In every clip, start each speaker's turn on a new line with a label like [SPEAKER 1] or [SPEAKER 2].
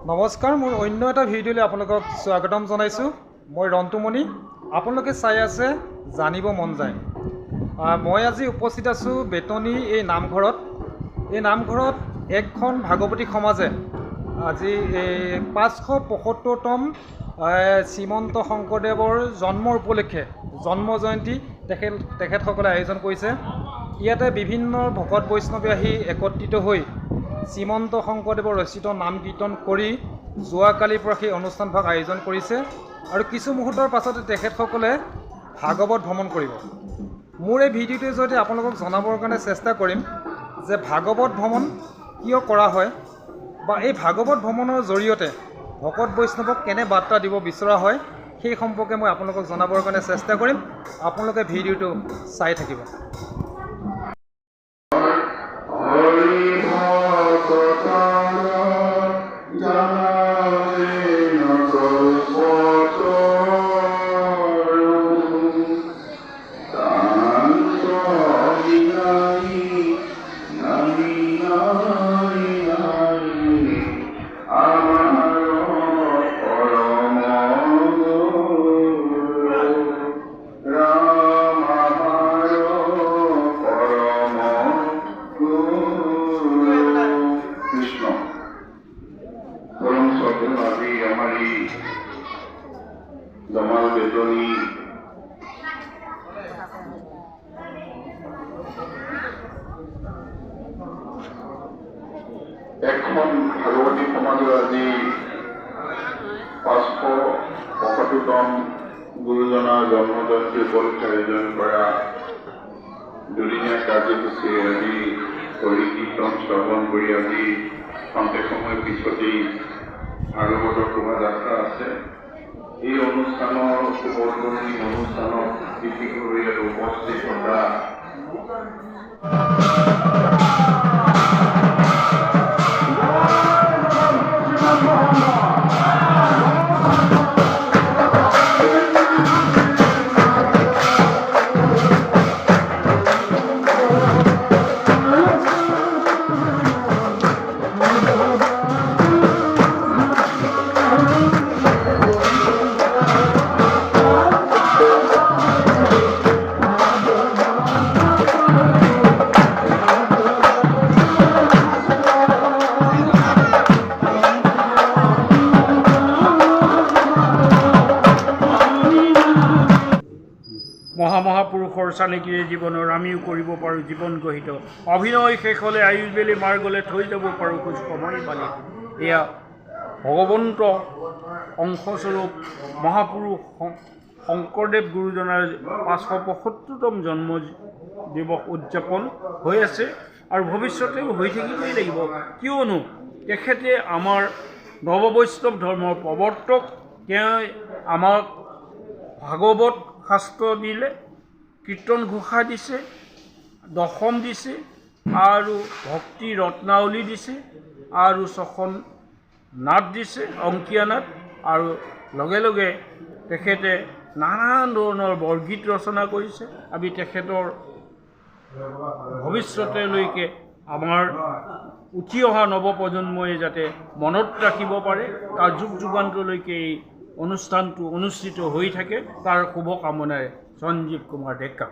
[SPEAKER 1] নমস্কাৰ, মোৰ অন্য এটা ভিডিঅ'লৈ আপোনালোকক স্বাগতম জনাইছোঁ। মই ৰন্তুমণি, আপোনালোকে চাই আছে জানিব মন যায়। মই আজি উপস্থিত আছোঁ বেতনী এই নামঘৰত। এই নামঘৰত এখন ভাগৱতী সমাজে আজি 575তম শ্ৰীমন্ত শংকৰদেৱৰ জন্মৰ উপলক্ষে জন্ম জয়ন্তী তেখেতসকলে আয়োজন কৰিছে। ইয়াতে বিভিন্ন ভকত বৈষ্ণৱে আহি একত্ৰিত হৈ শ্ৰীমন্ত শংকৰদেৱৰ ৰচিত নাম কীৰ্তন কৰি যোৱাকালিৰ পৰা সেই অনুষ্ঠানভাগ আয়োজন কৰিছে আৰু কিছু মুহূৰ্তৰ পাছতে তেখেতসকলে ভাগৱত ভ্ৰমণ কৰিব। মোৰ এই ভিডিঅ'টোৰ জৰিয়তে আপোনালোকক জনাবৰ কাৰণে চেষ্টা কৰিম যে ভাগৱত ভ্ৰমণ কিয় কৰা হয় বা এই ভাগৱত ভ্ৰমণৰ জৰিয়তে ভকত বৈষ্ণৱক কেনে বাৰ্তা দিব বিচৰা হয় সেই সম্পৰ্কে মই আপোনালোকক জনাবৰ কাৰণে চেষ্টা কৰিম। আপোনালোকে ভিডিঅ'টো চাই থাকিব।
[SPEAKER 2] জমাল বেতনী এখন ভাগৱতী সমাজৰ আজি 575তম গুৰুজনাৰ জন্মজয়ন্তী উপলক্ষে আয়োজন কৰা দুদিনীয়া কাৰ্যসূচী আজি হৰি কীৰ্তন শ্ৰৱণ কৰি আজি খন্তেক সময় পিছতেই ভাগৱতৰ শোভাযাত্ৰা আছে। এই অনুষ্ঠানৰ শুভোদ্বোধনী অনুষ্ঠানত বিশেষ কৰি উপস্থিত থকা
[SPEAKER 3] মহামহাপুৰুষৰ চানেকিৰে জীৱনৰ আমিও কৰিব পাৰোঁ জীৱন গঢ়িত। অভিনয় শেষ হ'লে আয়ুষ বেলি মাৰ গ'লে থৈ যাব পাৰোঁ খোজ সময় পালে। এয়া ভগৱন্ত অংশস্বৰূপ মহাপুৰুষ শংকৰদেৱ গুৰুজনাৰ 575তম জন্ম দিৱস উদযাপন হৈ আছে আৰু ভৱিষ্যতেও হৈ থাকিবই লাগিব। কিয়নো তেখেতে আমাৰ নৱবৈষ্ণৱ ধৰ্মৰ প্ৰৱৰ্তক। তেওঁ আমাক ভাগৱত শাস্ত্ৰ দিলে, কীৰ্তন ঘোষা দিছে, দশম দিছে আৰু ভক্তি ৰত্নাৱলী দিছে আৰু ছখন নাট দিছে, অংকীয়া নাট, আৰু লগে লগে তেখেতে নানান ধৰণৰ বৰগীত ৰচনা কৰিছে। আমি তেখেতৰ ভৱিষ্যতলৈকে আমাৰ উঠি অহা নৱপ্ৰজন্মই যাতে মনত ৰাখিব পাৰে, তাৰ যুগ যুগান্তলৈকে এই অনুষ্ঠানটো অনুষ্ঠিত হৈ থাকে, তাৰ শুভকামনাৰে সঞ্জীৱ কুমাৰ ডেকা।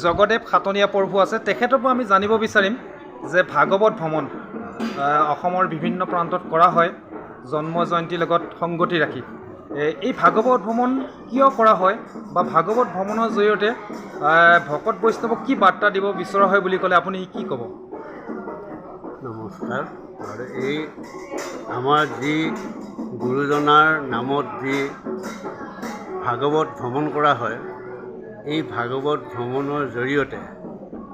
[SPEAKER 1] জগদেৱ খাটনীয়া প্ৰভু আছে, তেখেতৰ পৰা আমি জানিব বিচাৰিম যে ভাগৱত ভ্ৰমণ অসমৰ বিভিন্ন প্ৰান্তত কৰা হয় জন্ম জয়ন্তীৰ লগত সংগতি ৰাখি। এই ভাগৱত ভ্ৰমণ কিয় কৰা হয় বা ভাগৱত ভ্ৰমণৰ জৰিয়তে ভকত বৈষ্ণৱক কি বাৰ্তা দিব বিচৰা হয় বুলি ক'লে আপুনি কি ক'ব?
[SPEAKER 4] নমস্কাৰ। আৰু এই আমাৰ যি গুৰুজনাৰ নামত যি ভাগৱত ভ্ৰমণ কৰা হয়, এই ভাগৱত ভ্ৰমণৰ জৰিয়তে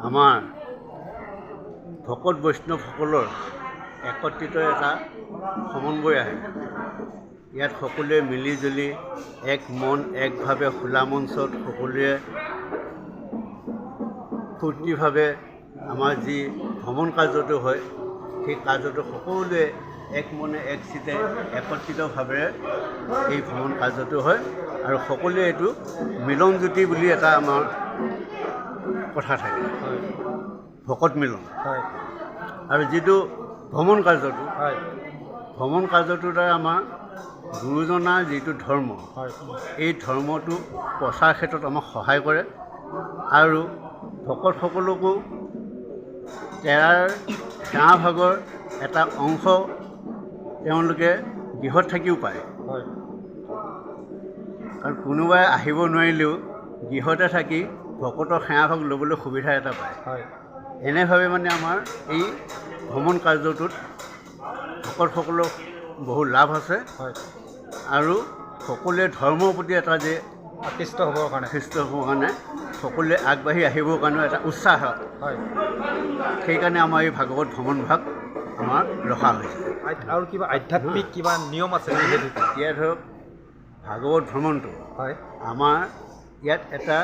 [SPEAKER 4] আমাৰ ভকত বৈষ্ণৱসকলৰ একত্ৰিত এটা সমন্বয় আহে। ইয়াত সকলোৱে মিলিজুলি এক মন একভাৱে খোলা মঞ্চত সকলোৱে ফূৰ্তিভাৱে আমাৰ যি ভ্ৰমণ কাৰ্যটো হয়, সেই কাৰ্যটো সকলোৱে এক মনে এক চিতে একত্ৰিতভাৱে এই ভ্ৰমণ কাৰ্যটো হয়। আৰু সকলোৱে এইটো মিলনজ্যোতি বুলি এটা আমাৰ কথা থাকে, ভকত মিলন। আৰু যিটো ভ্ৰমণ কাৰ্যটো, ভ্ৰমণ কাৰ্যটোৰ দ্বাৰা আমাৰ গুৰুজনাৰ যিটো ধৰ্ম, এই ধৰ্মটো প্ৰচাৰ ক্ষেত্ৰত আমাক সহায় কৰে। আৰু ভকতসকলকো তেৰাৰ সেৱা ভাগৰ এটা অংশ তেওঁলোকে গৃহত থাকিও পায়। কাৰণ কোনোবাই আহিব নোৱাৰিলেও গৃহতে থাকি ভকতৰ সেৱা ভাগ ল'বলৈ সুবিধা এটা পায়। এনেভাৱে মানে আমাৰ এই ভ্ৰমণ কাৰ্যটোত ভকতসকলৰ বহু লাভ আছে। আৰু সকলোৱে ধৰ্মৰ প্ৰতি এটা যে আকৃষ্ট হ'বৰ কাৰণে সকলোৱে আগবাঢ়ি আহিবৰ কাৰণেও এটা উৎসাহ হয়। সেইকাৰণে আমাৰ এই ভাগৱত ভ্ৰমণ ভাগ আমাৰ ৰখা হৈছে।
[SPEAKER 1] আৰু কিবা আধ্যাত্মিক কিবা নিয়ম আছে?
[SPEAKER 4] এতিয়া ধৰক ভাগৱত ভ্ৰমণটো আমাৰ ইয়াত এটা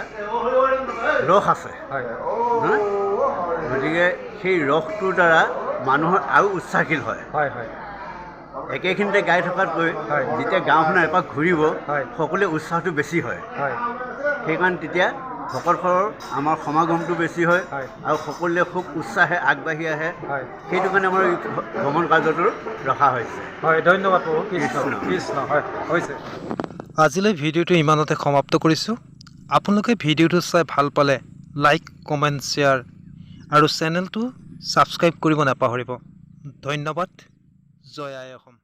[SPEAKER 4] ৰস আছে, গতিকে সেই ৰসটোৰ দ্বাৰা মানুহৰ আৰু উৎসাহশীল হয়। একেখিনিতে গাই থকাতকৈ যেতিয়া গাঁওখনৰ এপাক ঘূৰিব সকলোৱে উৎসাহটো বেছি হয়। সেইকাৰণে তেতিয়া ভকতসকলৰ আমাৰ সমাগমটো বেছি হয় আৰু সকলোৱে খুব উৎসাহে আগবাঢ়ি আহে। সেইটো কাৰণে আমাৰ এই ভ্ৰমণ কাৰ্যটো ৰখা হৈছে।
[SPEAKER 1] ধন্যবাদ প্ৰভু। কৃষ্ণ হৈছে। আজিলৈ ভিডিঅ'টো ইমানতে সমাপ্ত কৰিছোঁ। আপোনালোকে ভিডিঅ'টো চাই ভাল পালে লাইক, কমেণ্ট, শ্বেয়াৰ আৰু চেনেলটো ছাবস্ক্ৰাইব কৰিব নাপাহৰিব। ধন্যবাদ। জয় আই অসম।